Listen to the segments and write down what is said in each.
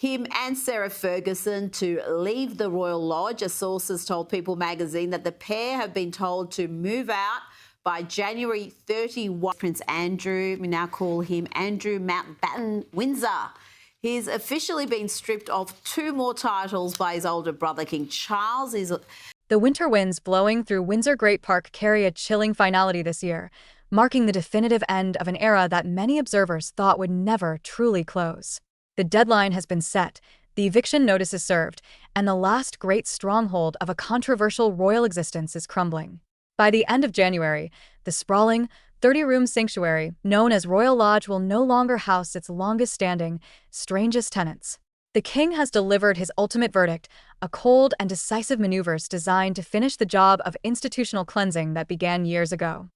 him and Sarah Ferguson to leave the Royal Lodge. A sources told People magazine that the pair have been told to move out by January 31. Prince Andrew, we now call him Andrew Mountbatten Windsor. He's officially been stripped of 2 more titles by his older brother, King Charles. The winter winds blowing through Windsor Great Park carry a chilling finality this year, marking the definitive end of an era that many observers thought would never truly close. The deadline has been set, the eviction notice is served, and the last great stronghold of a controversial royal existence is crumbling. By the end of January, the sprawling, 30-room sanctuary known as Royal Lodge will no longer house its longest-standing, strangest tenants. The king has delivered his ultimate verdict, a cold and decisive maneuvers designed to finish the job of institutional cleansing that began years ago.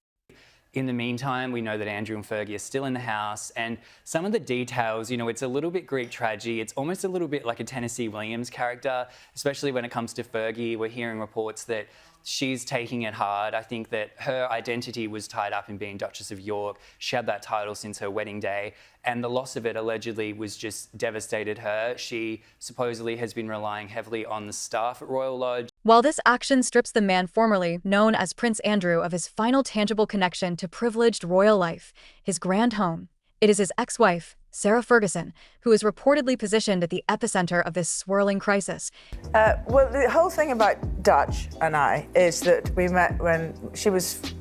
In the meantime, we know that Andrew and Fergie are still in the house, and some of the details, it's a little bit Greek tragedy. It's almost a little bit like a Tennessee Williams character, especially when it comes to Fergie. We're hearing reports that she's taking it hard. I think that her identity was tied up in being Duchess of York. She had that title since her wedding day, and the loss of it allegedly was just devastated her. She supposedly has been relying heavily on the staff at Royal Lodge. While this action strips the man formerly known as Prince Andrew of his final tangible connection to privileged royal life, his grand home, it is his ex-wife, Sarah Ferguson, who is reportedly positioned at the epicenter of this swirling crisis. Well, the whole thing about Dutch and I is that we met when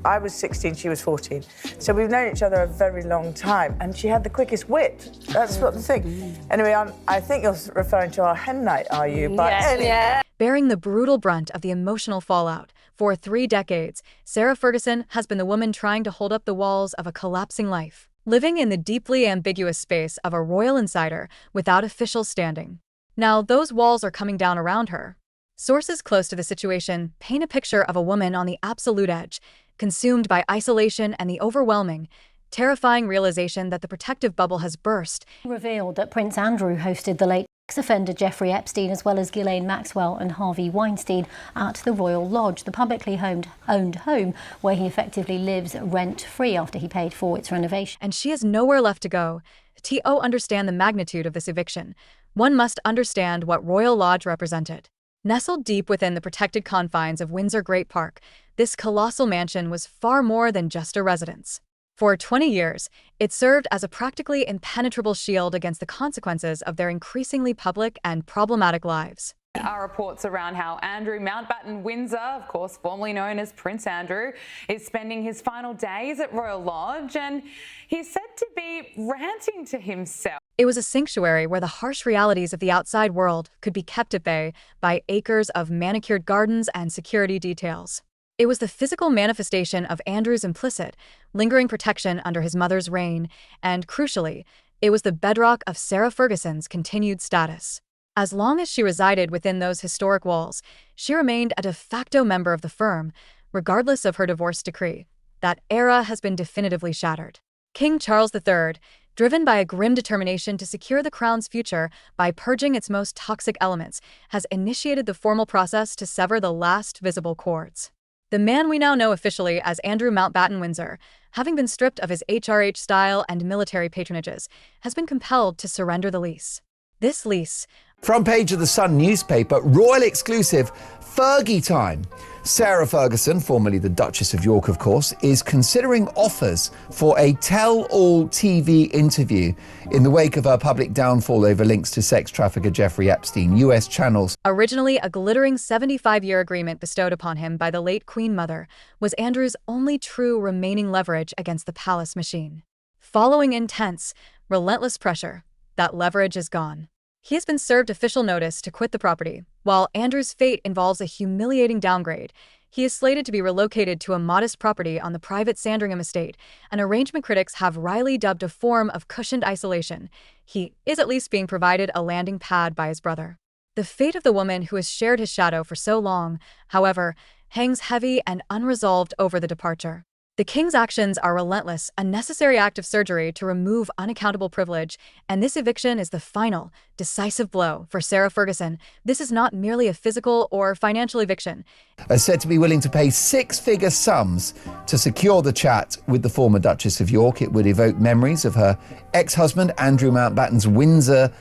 I was 16, she was 14. So we've known each other a very long time, and she had the quickest wit. That's what the thing. Anyway, I think you're referring to our hen night, are you? But yeah. Bearing the brutal brunt of the emotional fallout, for 3 decades, Sarah Ferguson has been the woman trying to hold up the walls of a collapsing life, living in the deeply ambiguous space of a royal insider without official standing. Now, those walls are coming down around her. Sources close to the situation paint a picture of a woman on the absolute edge, consumed by isolation and the overwhelming, terrifying realization that the protective bubble has burst. Revealed that Prince Andrew hosted the late ex-offender Jeffrey Epstein as well as Ghislaine Maxwell and Harvey Weinstein at the Royal Lodge, the publicly owned home where he effectively lives rent-free after he paid for its renovation. And she has nowhere left to go. To understand the magnitude of this eviction, one must understand what Royal Lodge represented. Nestled deep within the protected confines of Windsor Great Park, this colossal mansion was far more than just a residence. For 20 years, it served as a practically impenetrable shield against the consequences of their increasingly public and problematic lives. Our reports around how Andrew Mountbatten Windsor, of course formerly known as Prince Andrew, is spending his final days at Royal Lodge, and he's said to be ranting to himself. It was a sanctuary where the harsh realities of the outside world could be kept at bay by acres of manicured gardens and security details. It was the physical manifestation of Andrew's implicit, lingering protection under his mother's reign, and, crucially, it was the bedrock of Sarah Ferguson's continued status. As long as she resided within those historic walls, she remained a de facto member of the firm, regardless of her divorce decree. That era has been definitively shattered. King Charles III, driven by a grim determination to secure the crown's future by purging its most toxic elements, has initiated the formal process to sever the last visible cords. The man we now know officially as Andrew Mountbatten Windsor, having been stripped of his HRH style and military patronages, has been compelled to surrender the lease. This lease... Front page of the Sun newspaper, royal exclusive, Fergie time. Sarah Ferguson, formerly the Duchess of York, of course, is considering offers for a tell-all TV interview in the wake of her public downfall over links to sex trafficker Jeffrey Epstein. US channels. Originally a glittering 75-year agreement bestowed upon him by the late Queen Mother was Andrew's only true remaining leverage against the palace machine. Following intense, relentless pressure, that leverage is gone. He has been served official notice to quit the property. While Andrew's fate involves a humiliating downgrade, he is slated to be relocated to a modest property on the private Sandringham estate, an arrangement critics have wryly dubbed a form of cushioned isolation. He is at least being provided a landing pad by his brother. The fate of the woman who has shared his shadow for so long, however, hangs heavy and unresolved over the departure. The king's actions are relentless, a necessary act of surgery to remove unaccountable privilege, and this eviction is the final, decisive blow for Sarah Ferguson. This is not merely a physical or financial eviction. Are said to be willing to pay six-figure sums to secure the chat with the former Duchess of York. It would evoke memories of her ex-husband, Andrew Mountbatten's Windsor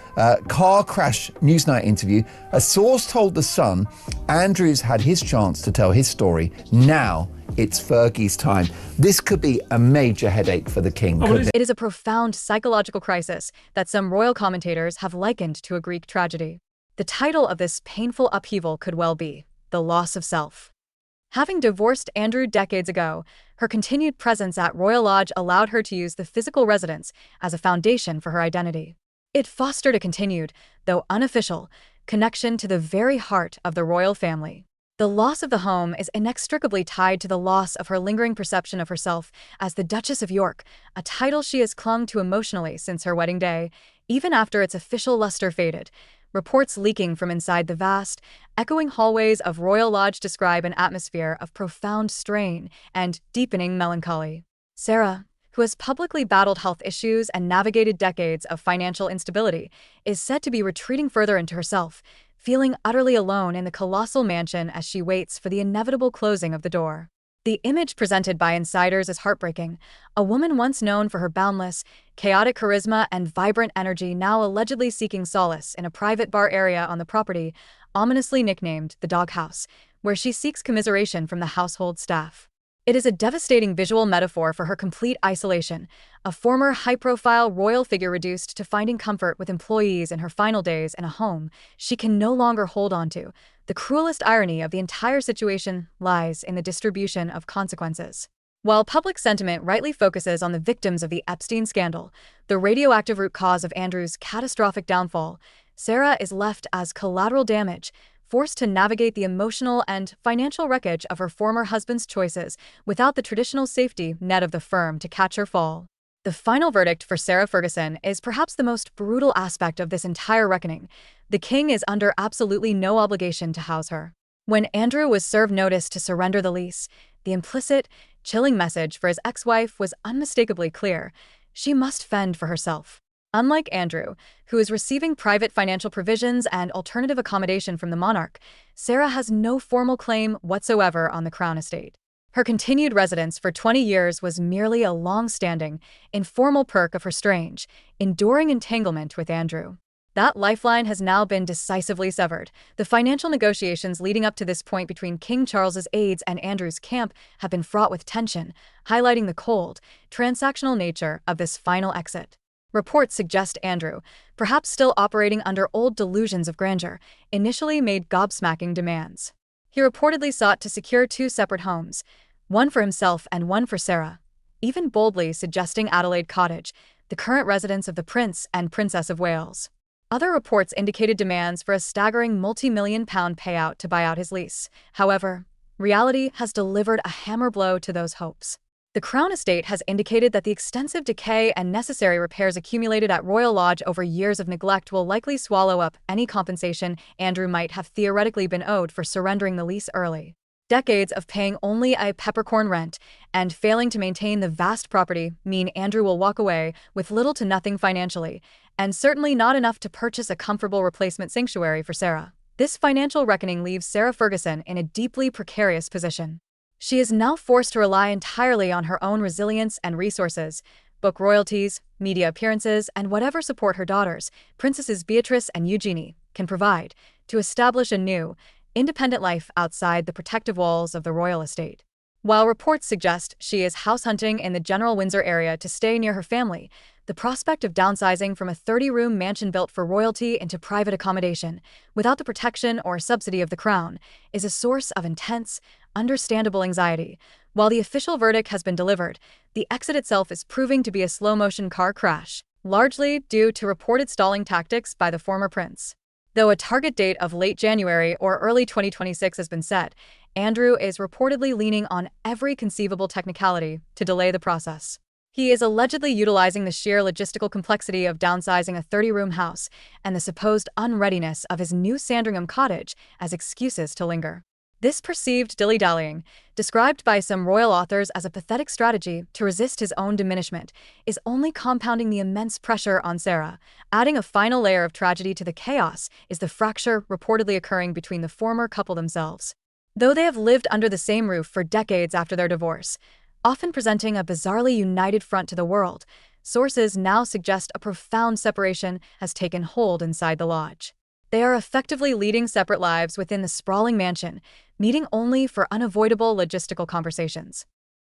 car crash Newsnight interview. A source told The Sun, Andrew's had his chance to tell his story. Now it's Fergie's time. This could be a major headache for the king. It is a profound psychological crisis that some royal commentators have likened to a Greek tragedy. The title of this painful upheaval could well be The Loss of Self. Having divorced Andrew decades ago, her continued presence at Royal Lodge allowed her to use the physical residence as a foundation for her identity. It fostered a continued, though unofficial, connection to the very heart of the royal family. The loss of the home is inextricably tied to the loss of her lingering perception of herself as the Duchess of York, a title she has clung to emotionally since her wedding day, even after its official luster faded. Reports leaking from inside the vast, echoing hallways of Royal Lodge describe an atmosphere of profound strain and deepening melancholy. Sarah, who has publicly battled health issues and navigated decades of financial instability, is said to be retreating further into herself, feeling utterly alone in the colossal mansion as she waits for the inevitable closing of the door. The image presented by insiders is heartbreaking. A woman once known for her boundless, chaotic charisma and vibrant energy now allegedly seeking solace in a private bar area on the property, ominously nicknamed the Doghouse, where she seeks commiseration from the household staff. It is a devastating visual metaphor for her complete isolation, a former high-profile royal figure reduced to finding comfort with employees in her final days in a home she can no longer hold on to. The cruelest irony of the entire situation lies in the distribution of consequences. While public sentiment rightly focuses on the victims of the Epstein scandal, the radioactive root cause of Andrew's catastrophic downfall, Sarah is left as collateral damage, forced to navigate the emotional and financial wreckage of her former husband's choices without the traditional safety net of the firm to catch her fall. The final verdict for Sarah Ferguson is perhaps the most brutal aspect of this entire reckoning. The king is under absolutely no obligation to house her. When Andrew was served notice to surrender the lease, the implicit, chilling message for his ex-wife was unmistakably clear. She must fend for herself. Unlike Andrew, who is receiving private financial provisions and alternative accommodation from the monarch, Sarah has no formal claim whatsoever on the crown estate. Her continued residence for 20 years was merely a long-standing, informal perk of her strange, enduring entanglement with Andrew. That lifeline has now been decisively severed. The financial negotiations leading up to this point between King Charles's aides and Andrew's camp have been fraught with tension, highlighting the cold, transactional nature of this final exit. Reports suggest Andrew, perhaps still operating under old delusions of grandeur, initially made gobsmacking demands. He reportedly sought to secure two separate homes, one for himself and one for Sarah, even boldly suggesting Adelaide Cottage, the current residence of the Prince and Princess of Wales. Other reports indicated demands for a staggering multi-million-pound payout to buy out his lease. However, reality has delivered a hammer blow to those hopes. The Crown Estate has indicated that the extensive decay and necessary repairs accumulated at Royal Lodge over years of neglect will likely swallow up any compensation Andrew might have theoretically been owed for surrendering the lease early. Decades of paying only a peppercorn rent and failing to maintain the vast property mean Andrew will walk away with little to nothing financially, and certainly not enough to purchase a comfortable replacement sanctuary for Sarah. This financial reckoning leaves Sarah Ferguson in a deeply precarious position. She is now forced to rely entirely on her own resilience and resources, book royalties, media appearances, and whatever support her daughters, Princesses Beatrice and Eugenie, can provide, to establish a new, independent life outside the protective walls of the royal estate. While reports suggest she is house hunting in the general Windsor area to stay near her family, the prospect of downsizing from a 30-room mansion built for royalty into private accommodation, without the protection or subsidy of the crown, is a source of intense, understandable anxiety. While the official verdict has been delivered, the exit itself is proving to be a slow-motion car crash, largely due to reported stalling tactics by the former prince. Though a target date of late January or early 2026 has been set, Andrew is reportedly leaning on every conceivable technicality to delay the process. He is allegedly utilizing the sheer logistical complexity of downsizing a 30-room house and the supposed unreadiness of his new Sandringham cottage as excuses to linger. This perceived dilly-dallying, described by some royal authors as a pathetic strategy to resist his own diminishment, is only compounding the immense pressure on Sarah. Adding a final layer of tragedy to the chaos is the fracture reportedly occurring between the former couple themselves. Though they have lived under the same roof for decades after their divorce, often presenting a bizarrely united front to the world, sources now suggest a profound separation has taken hold inside the lodge. They are effectively leading separate lives within the sprawling mansion, meeting only for unavoidable logistical conversations.